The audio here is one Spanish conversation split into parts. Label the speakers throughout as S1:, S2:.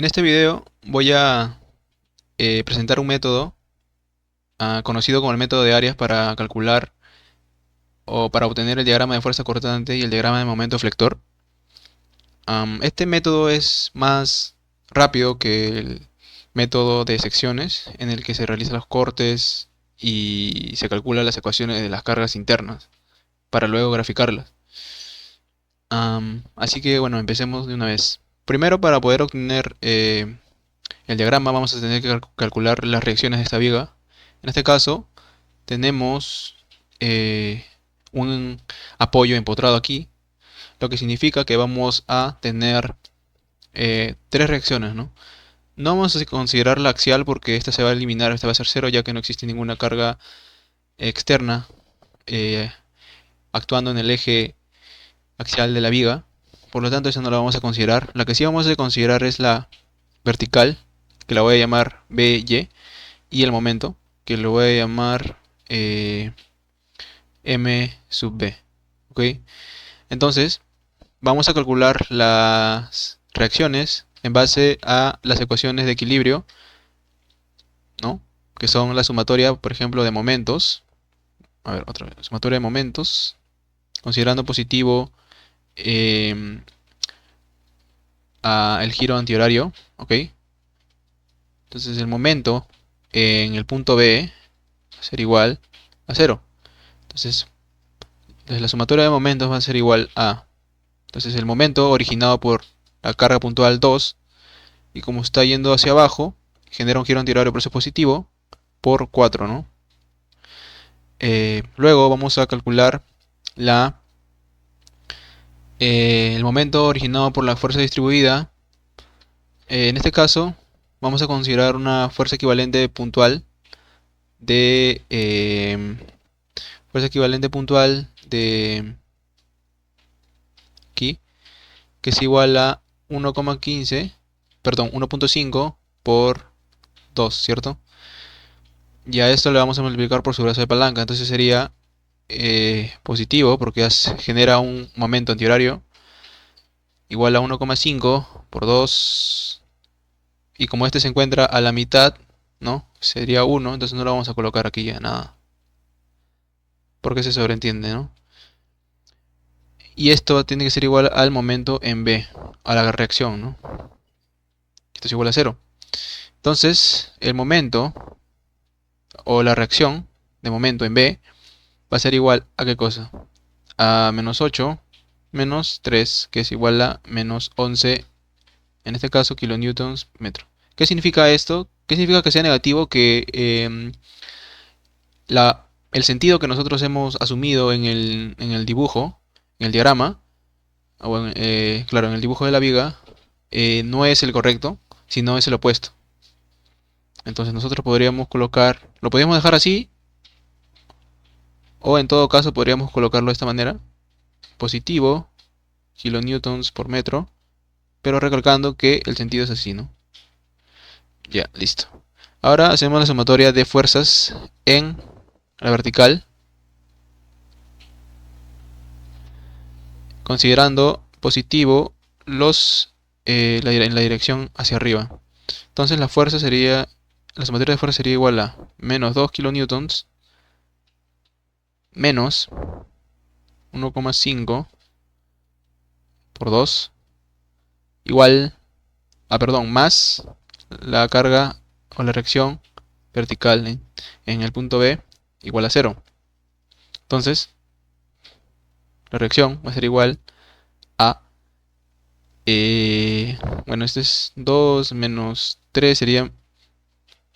S1: En este video voy a presentar un método conocido como el método de áreas para calcular o para obtener el diagrama de fuerza cortante y el diagrama de momento flector. Este método es más rápido que el método de secciones en el que se realizan los cortes y se calculan las ecuaciones de las cargas internas para luego graficarlas. Así que bueno, empecemos de una vez. Primero, para poder obtener el diagrama vamos a tener que calcular las reacciones de esta viga. En este caso tenemos un apoyo empotrado aquí, lo que significa que vamos a tener tres reacciones, ¿no? No vamos a considerar la axial porque esta se va a eliminar, esta va a ser cero ya que no existe ninguna carga externa eh, actuando en el eje axial de la viga. Por lo tanto, esa no la vamos a considerar. La que sí vamos a considerar es la vertical, que la voy a llamar BY, y el momento, que lo voy a llamar M sub B. ¿Ok? Entonces, vamos a calcular las reacciones en base a las ecuaciones de equilibrio, ¿no? Que son la sumatoria, por ejemplo, de momentos. A ver, otra vez. Sumatoria de momentos, considerando positivo em, el giro antihorario. ¿Ok? Entonces, el momento en el punto B va a ser igual a cero. Entonces, la sumatoria de momentos va a ser igual a... Entonces el momento originado por la carga puntual 2, y como está yendo hacia abajo, genera un giro antihorario por eso positivo, por 4, ¿no? Luego vamos a calcular la, el momento originado por la fuerza distribuida. En este caso, vamos a considerar una fuerza equivalente puntual de... fuerza equivalente puntual de aquí, que es igual a 1,15, perdón, 1,5 por 2, ¿cierto? Y a esto le vamos a multiplicar por su brazo de palanca, entonces sería positivo porque genera un momento antihorario igual a 1,5 por 2, y como este se encuentra a la mitad, ¿no? Sería 1, entonces no lo vamos a colocar aquí ya nada, porque se sobreentiende, ¿no? Y esto tiene que ser igual al momento en B, a la reacción, ¿no? Esto es igual a 0. Entonces, el momento o la reacción de momento en B va a ser igual a ¿qué cosa? A menos 8 menos 3, que es igual a menos 11, en este caso kilonewtons metro. ¿Qué significa esto? ¿Qué significa que sea negativo? Que el sentido que nosotros hemos asumido en el dibujo, en el diagrama, claro, en el dibujo de la viga, no es el correcto, sino es el opuesto. Entonces nosotros podríamos colocar, lo podríamos dejar así, o en todo caso podríamos colocarlo de esta manera: positivo, kilonewtons por metro, pero recalcando que el sentido es así, ¿no? Ya, listo. Ahora hacemos la sumatoria de fuerzas en la vertical, considerando positivo en la dirección hacia arriba. Entonces la sumatoria de fuerza sería igual a menos 2 kilonewtons menos 1,5 por 2 igual perdón, más la carga o la reacción vertical en el punto B igual a 0. Entonces, la reacción va a ser igual a, bueno, este es 2 menos 3 sería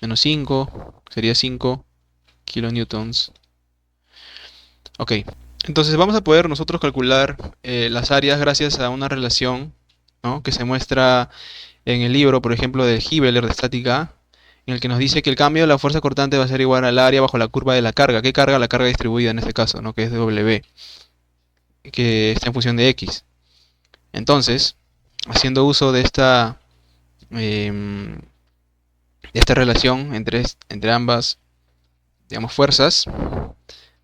S1: menos 5, sería 5 kilonewtons. Ok, entonces vamos a poder nosotros calcular las áreas gracias a una relación, ¿no?, que se muestra en el libro, por ejemplo, de Hibbeler de estática, en el que nos dice que el cambio de la fuerza cortante va a ser igual al área bajo la curva de la carga. ¿Qué carga? La carga distribuida en este caso, ¿no?, que es W, que está en función de X. Entonces, haciendo uso em, de esta relación entre ambas, digamos, fuerzas,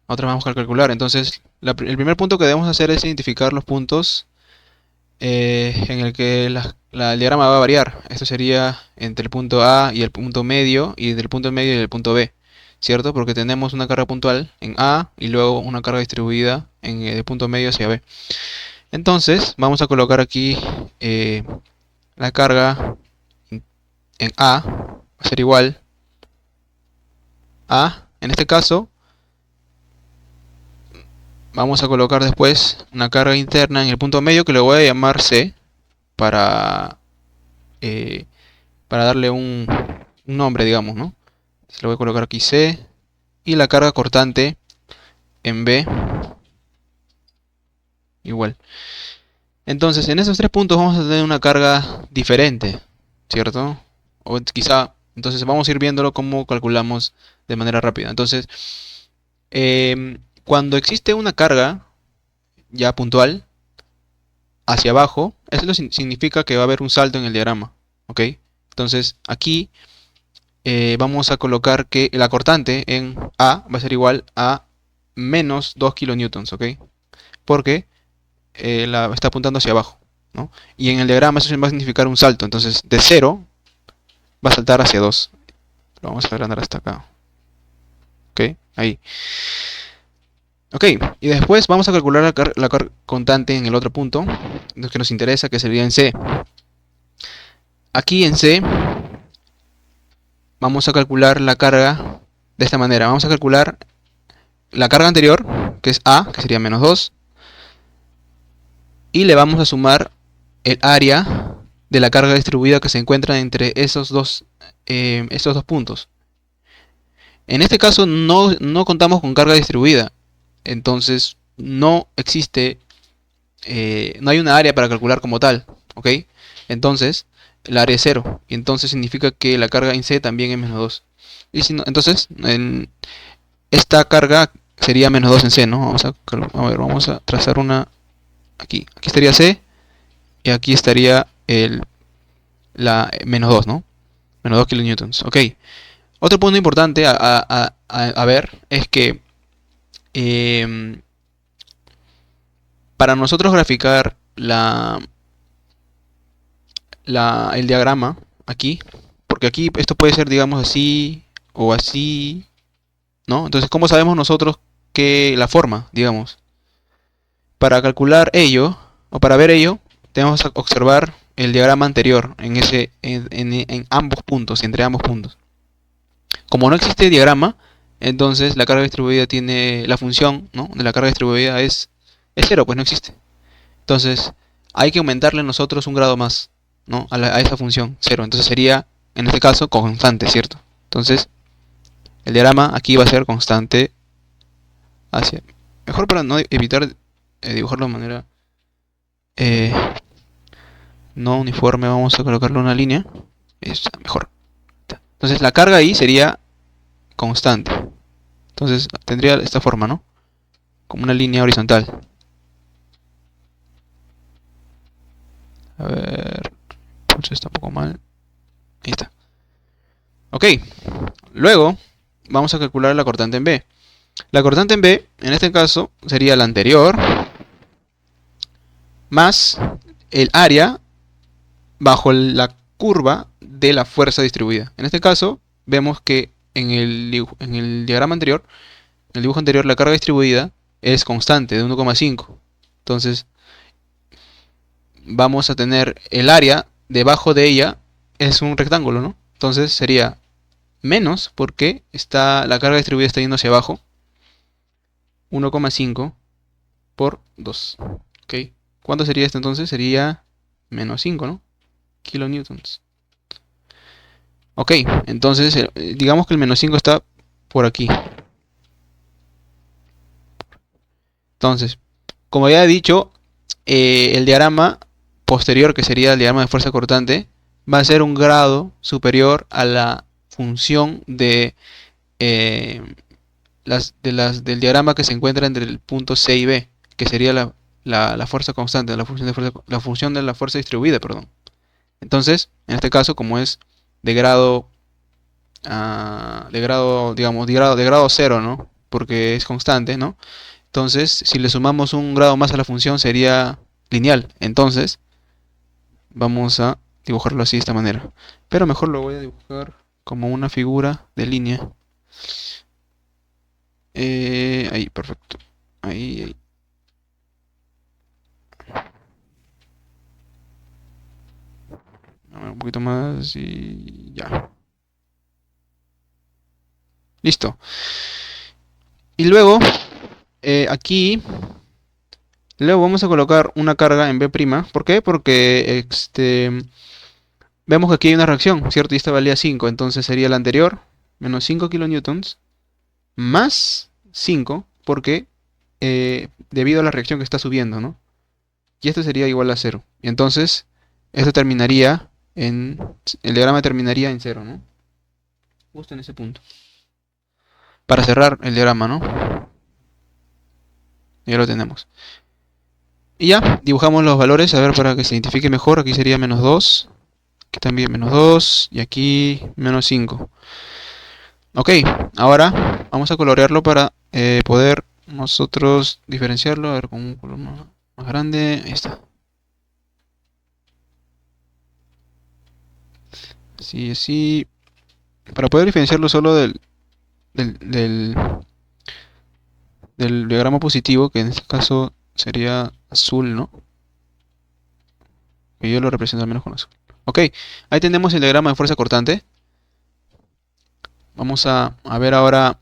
S1: nosotros vamos a calcular. Entonces, el primer punto que debemos hacer es identificar los puntos en el que el diagrama va a variar. Esto sería entre el punto A y el punto medio, y del punto medio y el punto B, ¿cierto? Porque tenemos una carga puntual en A y luego una carga distribuida en el punto medio hacia B. Entonces, vamos a colocar aquí la carga en A, va a ser igual a, en este caso, vamos a colocar después una carga interna en el punto medio que le voy a llamar C para, eh, para darle un nombre, digamos, ¿no? Se lo voy a colocar aquí C, y la carga cortante en B igual. Entonces, en esos tres puntos vamos a tener una carga diferente, ¿cierto? O quizá, entonces vamos a ir viéndolo cómo calculamos de manera rápida. Entonces, cuando existe una carga ya puntual hacia abajo, eso significa que va a haber un salto en el diagrama, ¿ok? Entonces, aquí vamos a colocar que la cortante en A va a ser igual a menos 2 kilonewtons, ¿ok? Porque está apuntando hacia abajo, ¿no? Y en el diagrama eso va a significar un salto. Entonces, de 0 va a saltar hacia 2. Lo vamos a agrandar hasta acá. ¿Ok? Ahí. Ok, y después vamos a calcular la carga constante en el otro punto, lo que nos interesa, que sería en C. Aquí en C vamos a calcular la carga de esta manera. Vamos a calcular la carga anterior, que es A, que sería menos 2, y le vamos a sumar el área de la carga distribuida que se encuentra entre esos dos puntos. En este caso no contamos con carga distribuida, entonces no existe, no hay una área para calcular como tal, ¿ok? Entonces el área es 0, y entonces significa que la carga en C también es menos 2. Y si no, entonces esta carga sería menos 2 en C, ¿no? Vamos a trazar una aquí. Aquí estaría C, y aquí estaría la menos 2, ¿no? Menos 2 kilonewtons, ok. Otro punto importante a ver es que para nosotros graficar el diagrama aquí, porque aquí esto puede ser, digamos, así o así, ¿no? Entonces, ¿cómo sabemos nosotros que la forma, digamos? Para calcular ello, o para ver ello, tenemos que observar el diagrama anterior en ambos puntos, entre ambos puntos. Como no existe diagrama, entonces la carga distribuida tiene la función, ¿no?, de la carga distribuida es 0, pues no existe. Entonces hay que aumentarle nosotros un grado más, ¿no?, a esa función 0. Entonces sería, en este caso, constante, ¿cierto? Entonces el diagrama aquí va a ser constante hacia... Mejor para no evitar dibujarlo de manera no uniforme, vamos a colocarle una línea. Mejor. Entonces la carga ahí sería constante. Entonces tendría esta forma, ¿no? Como una línea horizontal. A ver, pues está un poco mal. Ahí está. Ok, luego vamos a calcular la cortante en B. La cortante en B, en este caso, sería la anterior más el área bajo la curva de la fuerza distribuida. En este caso, vemos que en el diagrama anterior, en el dibujo anterior, la carga distribuida es constante, de 1,5. Entonces, vamos a tener el área debajo de ella, es un rectángulo, ¿no? Entonces sería menos, porque la carga distribuida está yendo hacia abajo, 1,5 por 2. ¿Ok? ¿Cuánto sería esto entonces? Sería menos 5, ¿no? Kilonewtons. Ok, entonces digamos que el menos 5 está por aquí. Entonces, como ya he dicho, el diagrama posterior, que sería el diagrama de fuerza cortante, va a ser un grado superior a la función del diagrama que se encuentra entre el punto C y B, que sería la fuerza constante, la función de la fuerza distribuida, perdón. Entonces, en este caso, como es de grado, digamos, de grado 0, ¿no? Porque es constante, ¿no? Entonces, si le sumamos un grado más a la función, sería lineal. Entonces, vamos a dibujarlo así de esta manera. Pero mejor lo voy a dibujar como una figura de línea. Ahí, perfecto. Ahí. Un poquito más y ya. Listo. Y luego, aquí, luego vamos a colocar una carga en B'. ¿Por qué? Porque vemos que aquí hay una reacción, ¿cierto? Y esta valía 5, entonces sería la anterior, menos 5 kilonewtons, más 5, porque debido a la reacción que está subiendo, ¿no? Y esto sería igual a 0. Y entonces, esto terminaría en, el diagrama terminaría en 0, ¿no? Justo en ese punto. Para cerrar el diagrama, ¿no? Ya lo tenemos. Y ya, dibujamos los valores, a ver, para que se identifique mejor. Aquí sería menos 2, aquí también menos 2, y aquí menos 5. Ok, ahora vamos a colorearlo para poder nosotros diferenciarlo. A ver, con un color más grande. Ahí está. Así, así. Para poder diferenciarlo solo del, del, del diagrama positivo, que en este caso sería azul, ¿no? Que yo lo represento al menos con azul. Ok, ahí tenemos el diagrama de fuerza cortante. Vamos a ver ahora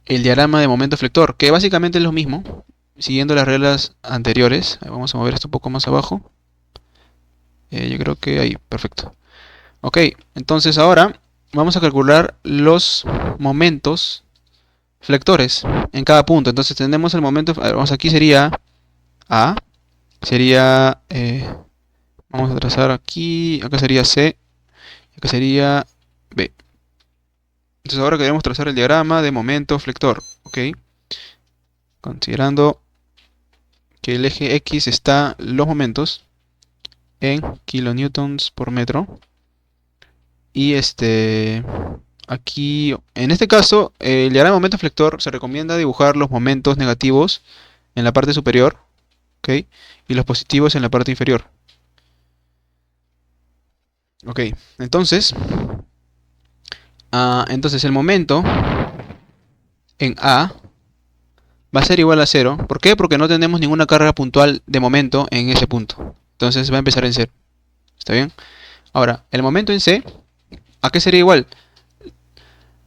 S1: el diagrama de momento flector, que básicamente es lo mismo, siguiendo las reglas anteriores. Ahí vamos a mover esto un poco más abajo. Yo creo que ahí, perfecto. Ok, entonces ahora vamos a calcular los momentos flectores en cada punto. Entonces tenemos el momento, vamos, aquí sería A, sería, vamos a trazar aquí, acá sería C, acá sería B. Entonces ahora queremos trazar el diagrama de momento flector, ok, considerando que el eje X está los momentos en kilonewtons por metro. Y aquí, en este caso, el diagrama de momento flector se recomienda dibujar los momentos negativos en la parte superior, ¿ok? Y los positivos en la parte inferior. Ok, entonces, entonces el momento en A va a ser igual a 0. ¿Por qué? Porque no tenemos ninguna carga puntual de momento en ese punto. Entonces va a empezar en 0. ¿Está bien? Ahora, el momento en C, ¿a qué sería igual?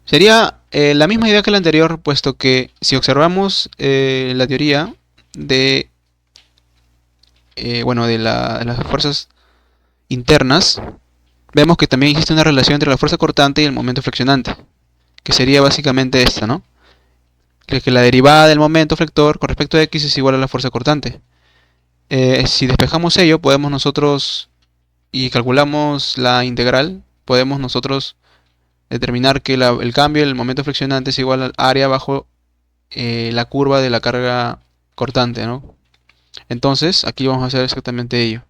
S1: Sería la misma idea que la anterior, puesto que si observamos la teoría de, bueno, de las fuerzas internas, vemos que también existe una relación entre la fuerza cortante y el momento flexionante, que sería básicamente esta, ¿no? Que la derivada del momento flector con respecto a x es igual a la fuerza cortante. Si despejamos ello, podemos nosotros, y calculamos la integral, podemos nosotros determinar que el cambio del momento flexionante es igual al área bajo la curva de la carga cortante, ¿no? Entonces, aquí vamos a hacer exactamente ello.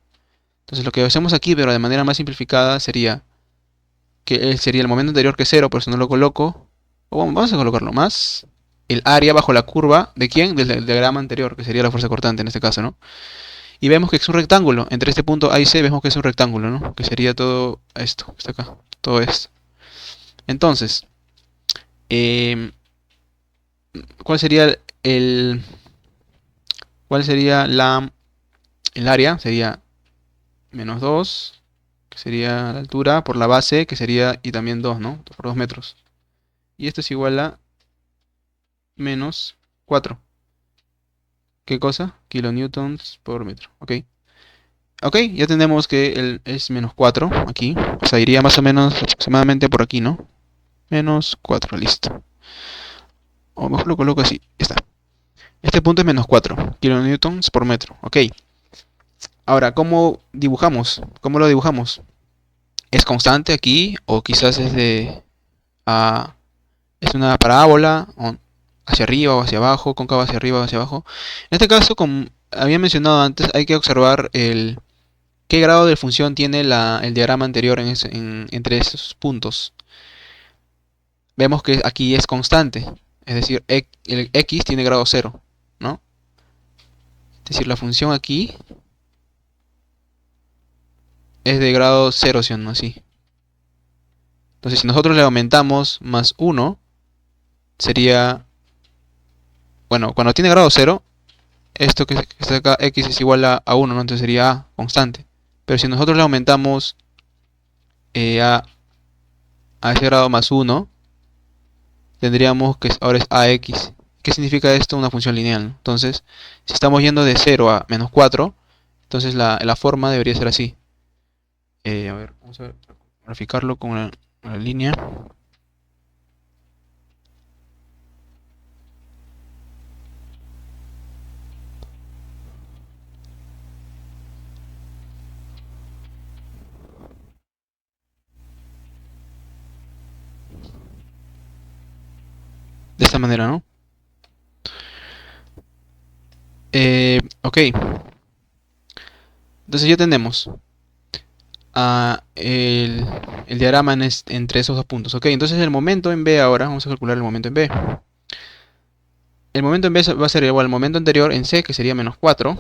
S1: Entonces, lo que hacemos aquí, pero de manera más simplificada, sería que sería el momento anterior que 0, por eso no lo coloco. O vamos a colocarlo más. El área bajo la curva, ¿de quién? Del diagrama anterior, que sería la fuerza cortante en este caso, ¿no? Y vemos que es un rectángulo. Entre este punto A y C vemos que es un rectángulo, ¿no? Que sería todo esto, que está acá. Todo esto. Entonces, eh, ¿cuál sería cuál sería el área? Sería menos 2, que sería la altura, por la base, que sería, y también 2, ¿no? Por 2 metros. Y esto es igual a menos 4. ¿Qué cosa? Kilonewtons por metro. Ok. Ok, ya tenemos que es menos 4 aquí. O sea, iría más o menos aproximadamente por aquí, ¿no? Menos 4, listo. O mejor lo coloco así, ya está. Este punto es menos 4 kilonewtons por metro. Ok. Ahora, ¿cómo dibujamos? ¿Cómo lo dibujamos? ¿Es constante aquí? ¿O quizás es es una parábola? ¿O hacia arriba o hacia abajo? ¿Cóncava hacia arriba o hacia abajo? En este caso, como había mencionado antes, hay que observar qué grado de función tiene el diagrama anterior entre esos puntos. Vemos que aquí es constante. Es decir, el x tiene grado 0, ¿no? Es decir, la función aquí es de grado 0, ¿sí o no? Así. Entonces, si nosotros le aumentamos más 1, sería... Bueno, cuando tiene grado 0, esto que está acá, x es igual a 1, ¿no? Entonces sería a constante. Pero si nosotros le aumentamos eh, a, a ese grado más 1, tendríamos que ahora es ax. ¿Qué significa esto? Una función lineal, ¿no? Entonces, si estamos yendo de 0 a menos 4, entonces la forma debería ser así. A ver, vamos a graficarlo con la línea. De esta manera, ¿no? Ok. Entonces ya tenemos el diagrama entre esos dos puntos. Ok, entonces el momento en B ahora, vamos a calcular el momento en B. El momento en B va a ser igual al momento anterior en C, que sería menos 4,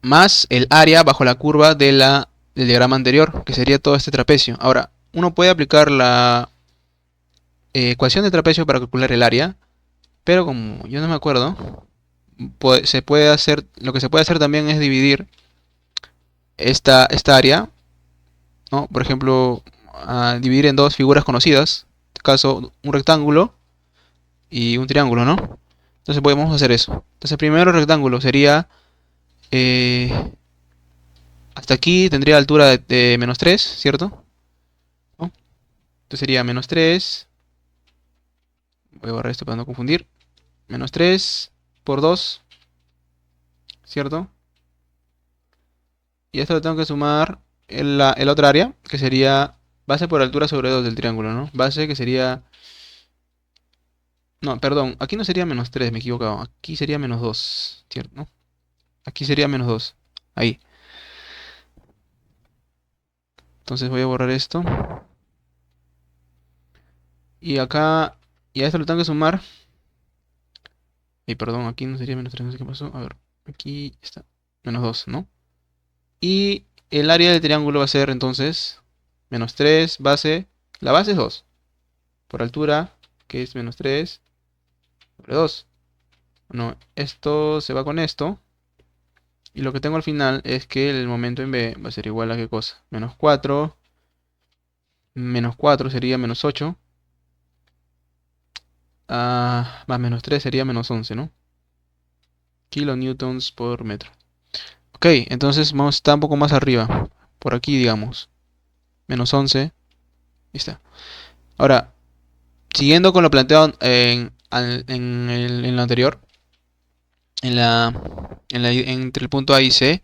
S1: más el área bajo la curva del diagrama anterior, que sería todo este trapecio. Ahora, uno puede aplicar la ecuación de trapecio para calcular el área, pero como yo no me acuerdo, se puede hacer, lo que se puede hacer también es dividir esta área, ¿no? Por ejemplo, dividir en dos figuras conocidas, en este caso un rectángulo y un triángulo, ¿no? Entonces podemos hacer eso. Entonces primero el rectángulo sería, eh, hasta aquí tendría altura de menos 3, ¿cierto? ¿No? Entonces sería menos 3, voy a borrar esto para no confundir, menos 3 por 2, ¿cierto? Y esto lo tengo que sumar el otra área, que sería base por altura sobre 2 del triángulo, ¿no? Base que sería... No, perdón, aquí no sería menos 3, me he equivocado. Aquí sería menos 2, ¿cierto? ¿No? Aquí sería menos 2. Ahí. Entonces voy a borrar esto. Y acá... Y a esto lo tengo que sumar. Y perdón, aquí no sería menos 3, no sé qué pasó. A ver, aquí está. Menos 2, ¿no? Y el área del triángulo va a ser entonces menos 3, base. La base es 2. Por altura, que es menos 3 sobre 2. Bueno, esto se va con esto. Y lo que tengo al final es que el momento en B va a ser igual a qué cosa. Menos 4. Menos 4 sería menos 8. Más menos 3 sería menos 11, ¿no? Kilonewtons por metro. Ok, entonces vamos a estar un poco más arriba. Por aquí, digamos. Menos 11. Ahí está. Ahora, siguiendo con lo planteado en lo anterior. Entre el punto A y C.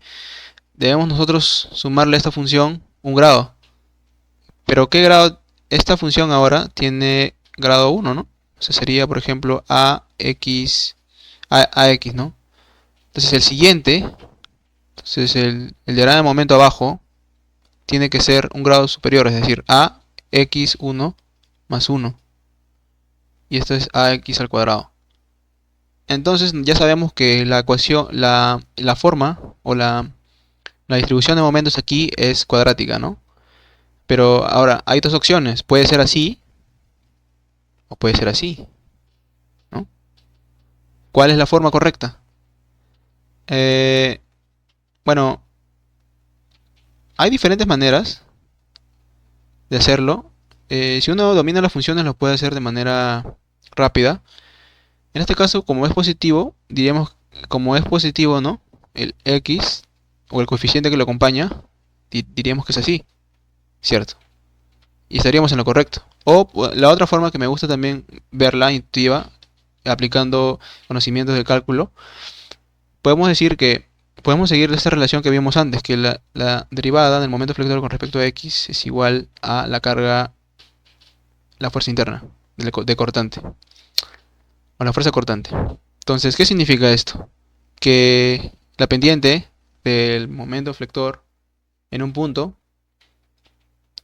S1: Debemos nosotros sumarle a esta función un grado. Pero ¿qué grado? Esta función ahora tiene grado 1, ¿no? O sea, sería, por ejemplo, AX, ¿no? Entonces el siguiente, entonces el diagrama de momento abajo, tiene que ser un grado superior, es decir, AX1 más 1. Y esto es AX al cuadrado. Entonces ya sabemos que la ecuación, la forma o la distribución de momentos aquí es cuadrática, ¿no? Pero ahora, hay dos opciones. Puede ser así o puede ser así, ¿no? ¿Cuál es la forma correcta? Eh, bueno, hay diferentes maneras de hacerlo. Si uno domina las funciones, lo puede hacer de manera rápida. En este caso, como es positivo, diríamos, como es positivo, ¿no? El x o el coeficiente que lo acompaña, diríamos que es así, ¿cierto? Y estaríamos en lo correcto. O la otra forma que me gusta también verla intuitiva, aplicando conocimientos de cálculo, podemos decir que podemos seguir esta relación que vimos antes, que la derivada del momento flector con respecto a x es igual a la carga, la fuerza interna de cortante, o la fuerza cortante. Entonces, ¿qué significa esto? Que la pendiente del momento flector en un punto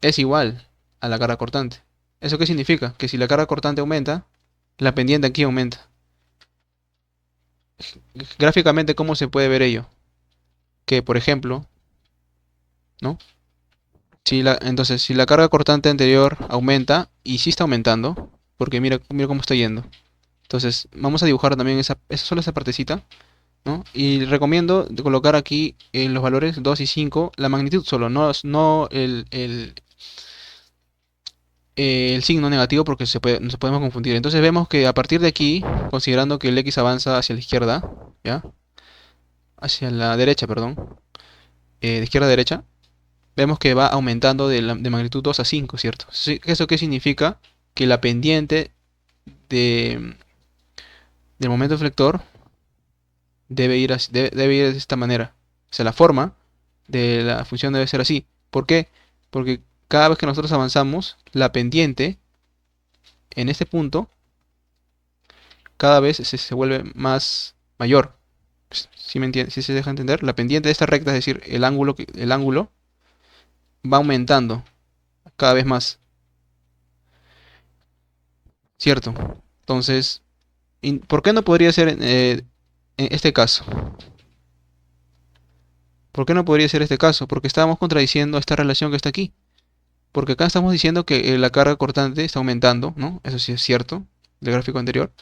S1: es igual a la carga cortante. ¿Eso qué significa? Que si la carga cortante aumenta, la pendiente aquí aumenta. Gráficamente, ¿cómo se puede ver ello? Que, por ejemplo, ¿no? Entonces, si la carga cortante anterior aumenta, y sí está aumentando, porque mira cómo está yendo. Entonces, vamos a dibujar también solo esa partecita, ¿no? Y recomiendo de colocar aquí en los valores 2 y 5 la magnitud solo, no el signo negativo, porque nos podemos confundir. Entonces vemos que a partir de aquí, considerando que el X avanza hacia la izquierda, ¿ya? Hacia la derecha, perdón, de izquierda a derecha, vemos que va aumentando de magnitud 2 a 5, ¿cierto? ¿Eso qué significa? Que la pendiente de, del momento flector debe ir de esta manera. O sea, la forma de la función debe ser así. ¿Por qué? Porque cada vez que nosotros avanzamos, la pendiente en este punto cada vez se vuelve más mayor. ¿Sí me entiende? ¿Sí se deja entender? La pendiente de esta recta, es decir, el ángulo va aumentando cada vez más, ¿cierto? Entonces, ¿por qué no podría ser en este caso? ¿Por qué no podría ser este caso? Porque estábamos contradiciendo esta relación que está aquí. Porque acá estamos diciendo que la carga cortante está aumentando, ¿no? Eso sí es cierto, del gráfico anterior.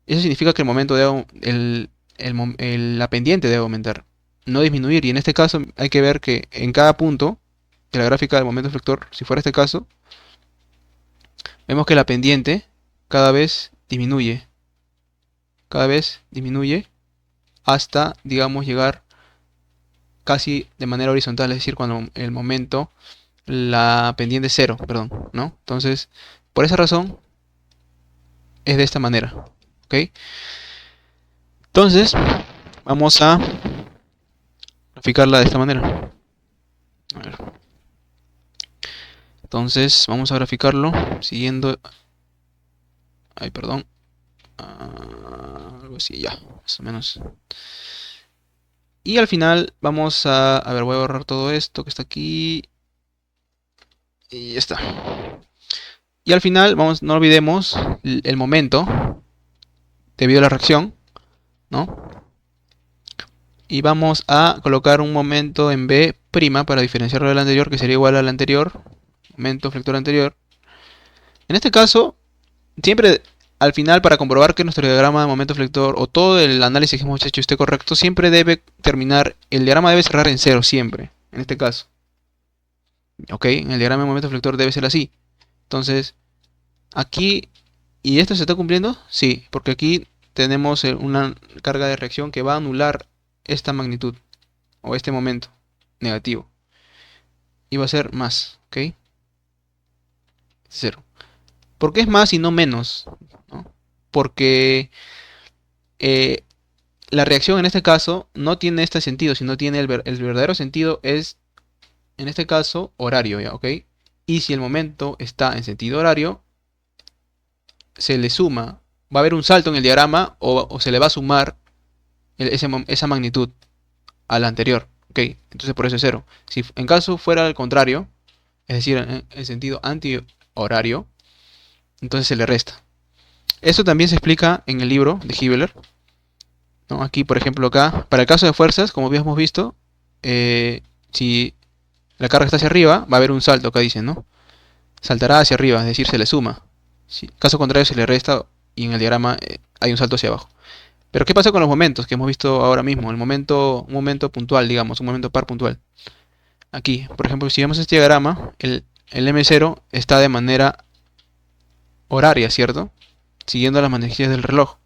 S1: Eso significa que el momento la pendiente debe aumentar, no disminuir. Y en este caso hay que ver que en cada punto de la gráfica del momento flector, si fuera este caso, vemos que la pendiente cada vez disminuye hasta, digamos, llegar casi de manera horizontal, es decir, cuando la pendiente es cero, perdón, ¿no? Entonces, por esa razón es de esta manera, ¿ok? Entonces, vamos a graficarla de esta manera. A ver. Entonces, vamos a graficarlo siguiendo... Ay, perdón. Algo así, ya, más o menos. Y al final vamos a ver, voy a borrar todo esto que está aquí. Y ya está. Y al final, no olvidemos el momento debido a la reacción, ¿no? Y vamos a colocar un momento en B' para diferenciarlo del anterior, que sería igual al anterior, momento flector anterior. En este caso, siempre al final, para comprobar que nuestro diagrama de momento flector o todo el análisis que hemos hecho esté correcto, siempre debe terminar, el diagrama debe cerrar en cero, siempre, en este caso. ¿Ok? En el diagrama de momento flector debe ser así. Entonces, aquí, ¿y esto se está cumpliendo? Sí, porque aquí tenemos una carga de reacción que va a anular esta magnitud o este momento negativo. Y va a ser más, ¿ok? Cero. ¿Por qué es más y no menos? ¿No? Porque eh, la reacción en este caso no tiene este sentido, sino tiene el verdadero sentido es, en este caso, horario, ¿ya? ¿Ok? Y si el momento está en sentido horario, se le suma, va a haber un salto en el diagrama o se le va a sumar esa magnitud a la anterior, ¿ok? Entonces por eso es cero. Si en caso fuera al contrario, es decir, en sentido antihorario, entonces se le resta. Eso también se explica en el libro de Hibbeler, ¿no? Aquí, por ejemplo, acá, para el caso de fuerzas, como habíamos visto, si la carga está hacia arriba, va a haber un salto, acá dicen, ¿no? Saltará hacia arriba, es decir, se le suma. Si, caso contrario, se le resta y en el diagrama hay un salto hacia abajo. Pero ¿qué pasa con los momentos que hemos visto ahora mismo? Un momento puntual, digamos, un momento par puntual. Aquí, por ejemplo, si vemos este diagrama, el M0 está de manera horaria, ¿cierto? Siguiendo las manecillas del reloj.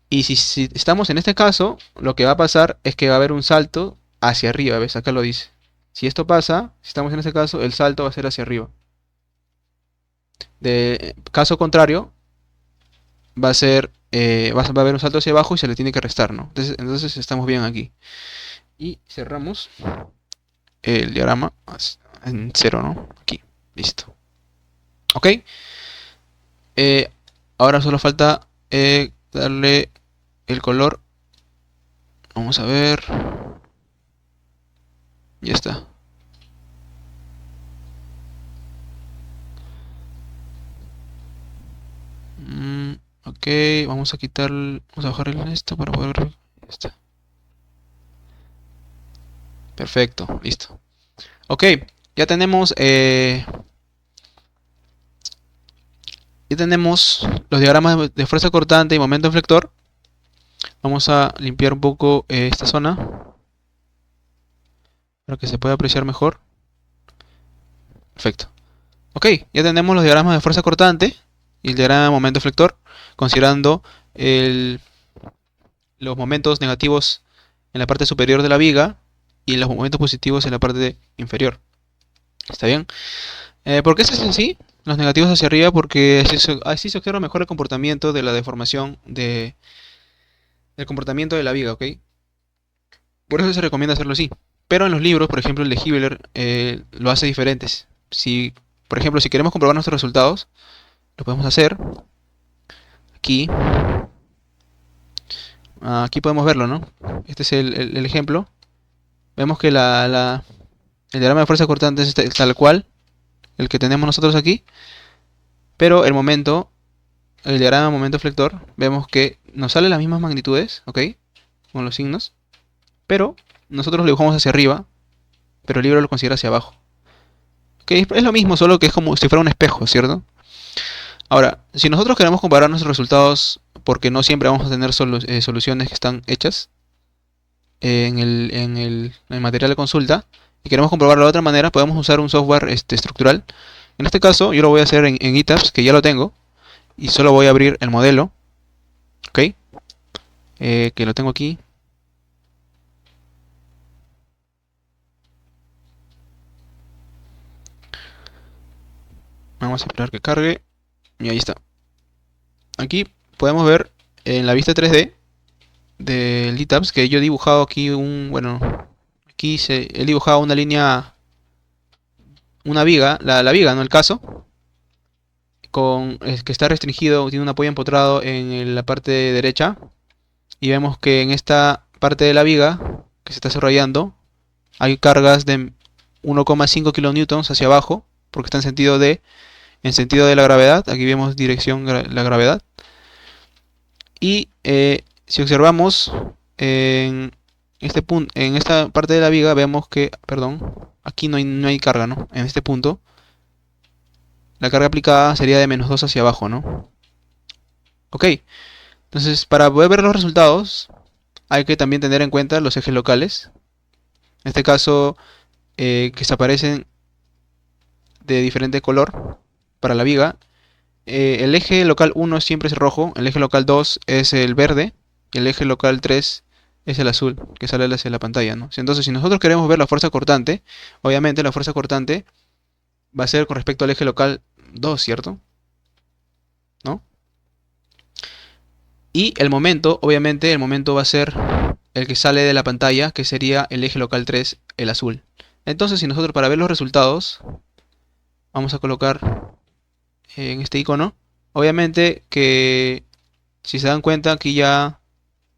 S1: Y si estamos en este caso, lo que va a pasar es que va a haber un salto hacia arriba, ¿ves? Acá lo dice. Si esto pasa, si estamos en este caso, el salto va a ser hacia arriba. De caso contrario, va a ser, va a haber un salto hacia abajo y se le tiene que restar, ¿no? Entonces estamos bien aquí. Y cerramos el diagrama en cero, ¿no? Aquí, listo. Ok. Eh, ahora solo falta darle el color. Vamos a ver. Ya está. Ok, vamos a vamos a bajar esto para poder ver. Ya está. Perfecto, listo. Ok, ya tenemos los diagramas de fuerza cortante y momento deflector. Vamos a limpiar un poco esta zona para que se pueda apreciar mejor. Perfecto. Ok, ya tenemos los diagramas de fuerza cortante y el diagrama de momento deflector, considerando los momentos negativos en la parte superior de la viga y los momentos positivos en la parte inferior. ¿Está bien? ¿Por qué se hace así? Los negativos hacia arriba porque así se observa mejor el comportamiento de la deformación del comportamiento de la viga, ¿ok? Por eso se recomienda hacerlo así. Pero en los libros, por ejemplo el de Hibbeler, lo hace diferentes. Si, por ejemplo, si queremos comprobar nuestros resultados, lo podemos hacer. Aquí. Aquí podemos verlo, ¿no? Este es el ejemplo. Vemos que el diagrama de fuerza cortante es tal cual, el que tenemos nosotros aquí. Pero el diagrama de momento flector, vemos que nos salen las mismas magnitudes, ¿ok? Con los signos. Pero nosotros lo dibujamos hacia arriba, pero el libro lo considera hacia abajo. ¿Ok? Es lo mismo, solo que es como si fuera un espejo, ¿cierto? Ahora, si nosotros queremos comparar nuestros resultados, porque no siempre vamos a tener soluciones que están hechas en el material de consulta, y queremos comprobarlo de otra manera, podemos usar un software estructural. En este caso, yo lo voy a hacer en ETABS, que ya lo tengo, y solo voy a abrir el modelo, ¿ok? Que lo tengo aquí. Vamos a esperar que cargue, y ahí está. Aquí podemos ver en la vista 3D del ETABS que yo he dibujado aquí aquí he dibujado una línea, una viga, la viga, no el caso, que está restringido, tiene un apoyo empotrado en la parte derecha, y vemos que en esta parte de la viga que se está desarrollando hay cargas de 1,5 kilonewtons hacia abajo, porque está en sentido de la gravedad. Aquí vemos dirección la gravedad. Y si observamos en este punto, en esta parte de la viga, vemos que, perdón, aquí no hay carga, ¿no? En este punto, la carga aplicada sería de -2 hacia abajo, ¿no? Ok, entonces para poder ver los resultados, hay que también tener en cuenta los ejes locales. En este caso, que se aparecen de diferente color para la viga. El eje local 1 siempre es rojo, el eje local 2 es el verde y el eje local 3 es el azul, que sale hacia la pantalla, ¿no? Entonces, si nosotros queremos ver la fuerza cortante, obviamente la fuerza cortante va a ser con respecto al eje local 2, ¿cierto? ¿No? Y el momento, obviamente, el momento va a ser el que sale de la pantalla, que sería el eje local 3, el azul. Entonces, si nosotros para ver los resultados, vamos a colocar en este icono, obviamente que si se dan cuenta aquí ya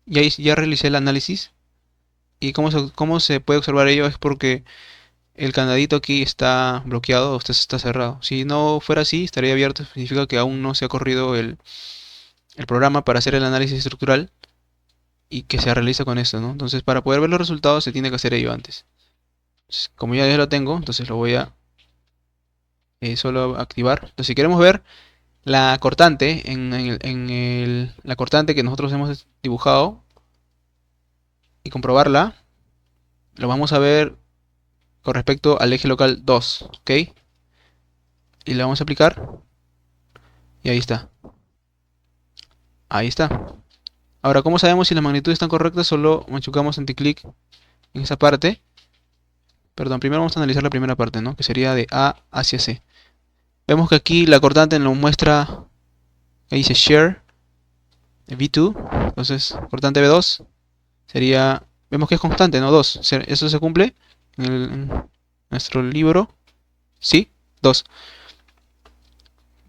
S1: realicé el análisis. Y cómo se puede observar ello es porque el candadito aquí está bloqueado, está cerrado. Si no fuera así, estaría abierto, significa que aún no se ha corrido el programa para hacer el análisis estructural y que se realiza con esto, ¿no? Entonces, para poder ver los resultados se tiene que hacer ello antes. Entonces, como ya lo tengo, entonces lo voy a solo activar. Entonces, si queremos ver la cortante la cortante que nosotros hemos dibujado y comprobarla, lo vamos a ver con respecto al eje local 2, ¿ok? Y le vamos a aplicar y ahí está. Ahí está. Ahora, ¿cómo sabemos si las magnitudes están correctas? Solo machucamos anticlic en esa parte. Perdón, primero vamos a analizar la primera parte, ¿no? Que sería de A hacia C. Vemos que aquí la cortante nos muestra, ahí dice share V2, entonces cortante V2 sería, vemos que es constante, ¿no? 2. Eso se cumple en nuestro libro. Sí, 2.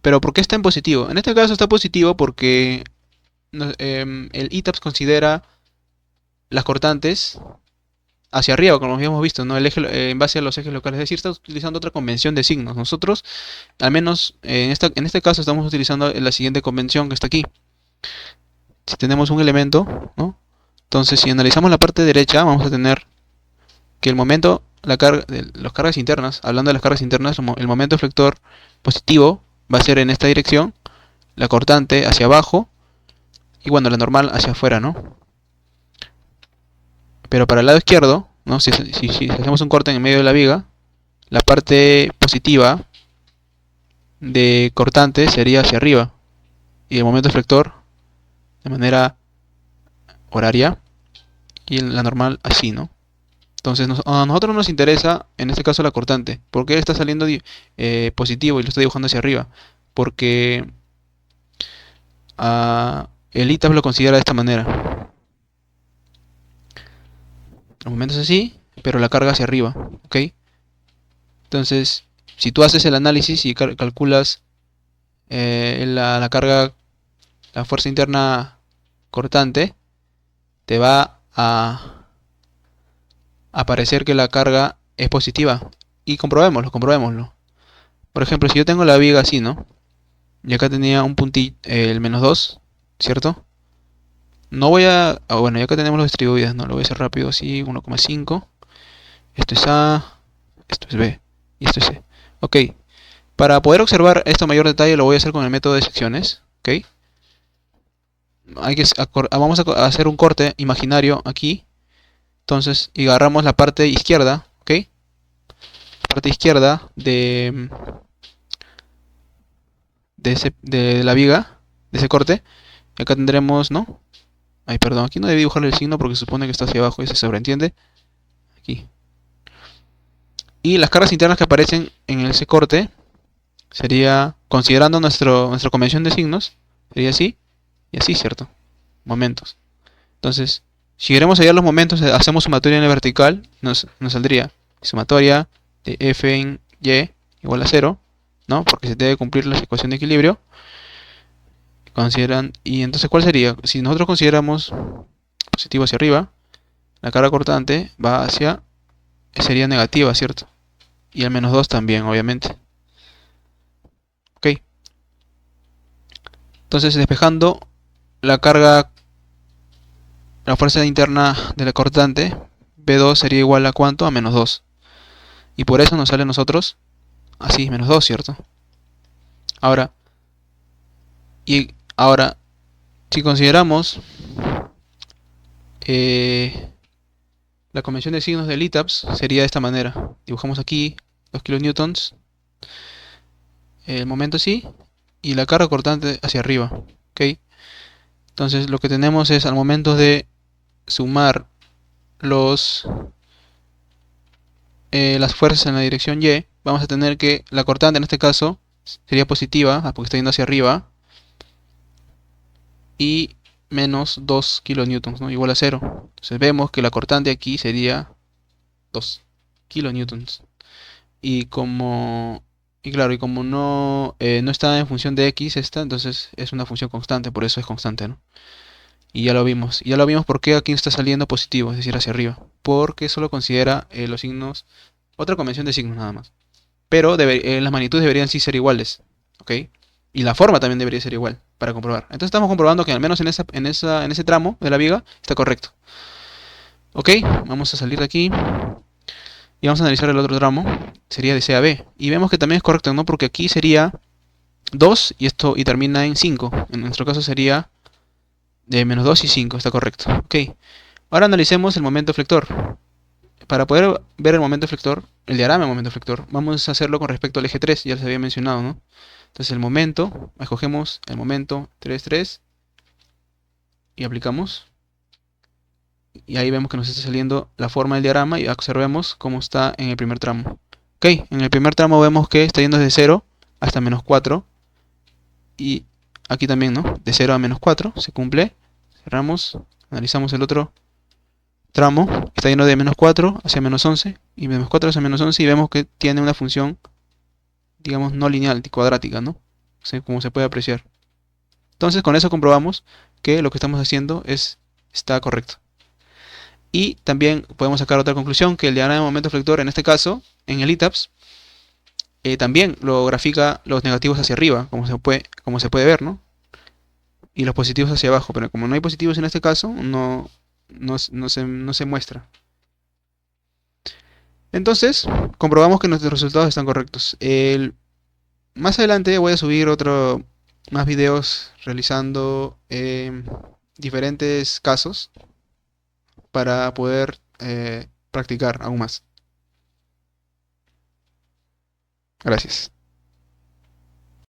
S1: Pero ¿por qué está en positivo? En este caso está positivo porque el ETABS considera las cortantes hacia arriba, como habíamos visto, ¿no? El eje, en base a los ejes locales, es decir, está utilizando otra convención de signos. Nosotros, al menos en este caso, estamos utilizando la siguiente convención que está aquí. Si tenemos un elemento, ¿no? Entonces, si analizamos la parte derecha, vamos a tener que el momento, la carga, las cargas internas, hablando de las cargas internas, el momento eflector positivo va a ser en esta dirección, la cortante hacia abajo y bueno, la normal hacia afuera, ¿no? Pero para el lado izquierdo, ¿no? Si hacemos un corte en medio de la viga, la parte positiva de cortante sería hacia arriba y el momento eflector de manera horaria y la normal así, ¿no? Entonces a nosotros nos interesa en este caso la cortante. ¿Por qué está saliendo positivo y lo está dibujando hacia arriba? Porque el ITAP lo considera de esta manera. El momento es así, pero la carga hacia arriba, ¿ok? Entonces, si tú haces el análisis y calculas la carga, la fuerza interna cortante, te va a aparecer que la carga es positiva. Y comprobémoslo. Por ejemplo, si yo tengo la viga así, ¿no? Y acá tenía un puntito, el -2, ¿cierto? No voy a... bueno, ya acá tenemos los distribuidas, ¿no? Lo voy a hacer rápido así, 1,5. Esto es A, esto es B y esto es C. Ok, para poder observar esto en mayor detalle lo voy a hacer con el método de secciones. Ok, vamos a hacer un corte imaginario aquí. Entonces, y agarramos la parte izquierda, ¿ok? La parte izquierda de la viga, de ese corte. Y acá tendremos, ¿no? Ay, perdón, aquí no debí dibujarle el signo porque se supone que está hacia abajo y se sobreentiende. Aquí. Y las cargas internas que aparecen en ese corte sería, considerando nuestra convención de signos, sería así y así, ¿cierto? Momentos. Entonces, si queremos hallar los momentos, hacemos sumatoria en la vertical, nos saldría sumatoria de f en y igual a 0, ¿no? Porque se debe cumplir la ecuación de equilibrio. Y entonces, ¿cuál sería? Si nosotros consideramos positivo hacia arriba, la carga cortante va sería negativa, ¿cierto? Y el -2 también, obviamente. Ok. Entonces, despejando la carga, la fuerza interna de la cortante, B2 sería igual a ¿cuánto? A -2. Y por eso nos sale a nosotros así, -2, ¿cierto? Ahora, si consideramos la convención de signos del ITAPS, sería de esta manera. Dibujamos aquí 2 kilonewtons, el momento así, y la carga cortante hacia arriba. ¿Ok? Entonces lo que tenemos es, al momento de sumar las fuerzas en la dirección Y, vamos a tener que la cortante en este caso sería positiva, porque está yendo hacia arriba, y menos 2 kilonewtons, ¿no? Igual a 0. Entonces vemos que la cortante aquí sería 2 kilonewtons. Y como no está en función de x esta, entonces es una función constante, por eso es constante, ¿no? Y ya lo vimos. Y ya lo vimos porque aquí está saliendo positivo, es decir, hacia arriba. Porque solo considera los signos, otra convención de signos nada más. Pero las magnitudes deberían sí ser iguales, ¿ok? Y la forma también debería ser igual para comprobar. Entonces estamos comprobando que al menos en ese tramo de la viga está correcto. Ok, vamos a salir de aquí. Y vamos a analizar el otro tramo. Sería de C a B. Y vemos que también es correcto, ¿no? Porque aquí sería 2 y termina en 5. En nuestro caso sería de -2 y 5. Está correcto. Ok. Ahora analicemos el momento eflector. Para poder ver el momento eflector, el diagrama de momento eflector, vamos a hacerlo con respecto al eje 3. Ya les había mencionado, ¿no? Entonces el momento, escogemos el momento 3, 3 y aplicamos. Y ahí vemos que nos está saliendo la forma del diagrama y observemos cómo está en el primer tramo. Ok, en el primer tramo vemos que está yendo desde 0 hasta -4. Y aquí también, ¿no? De 0 a -4 se cumple. Cerramos, analizamos el otro tramo. Está yendo de -4 hacia -11 y de -4 hacia -11 y vemos que tiene una función, digamos, no lineal, cuadrática, ¿no? Como se puede apreciar. Entonces con eso comprobamos que lo que estamos haciendo está correcto. Y también podemos sacar otra conclusión, que el diagrama de momento eflector, en este caso, en el ITAPS, también lo grafica los negativos hacia arriba, como se puede ver, ¿no? Y los positivos hacia abajo, pero como no hay positivos en este caso, no se muestra. Entonces, comprobamos que nuestros resultados están correctos. Más adelante voy a subir más videos realizando diferentes casos para poder practicar aún más. Gracias.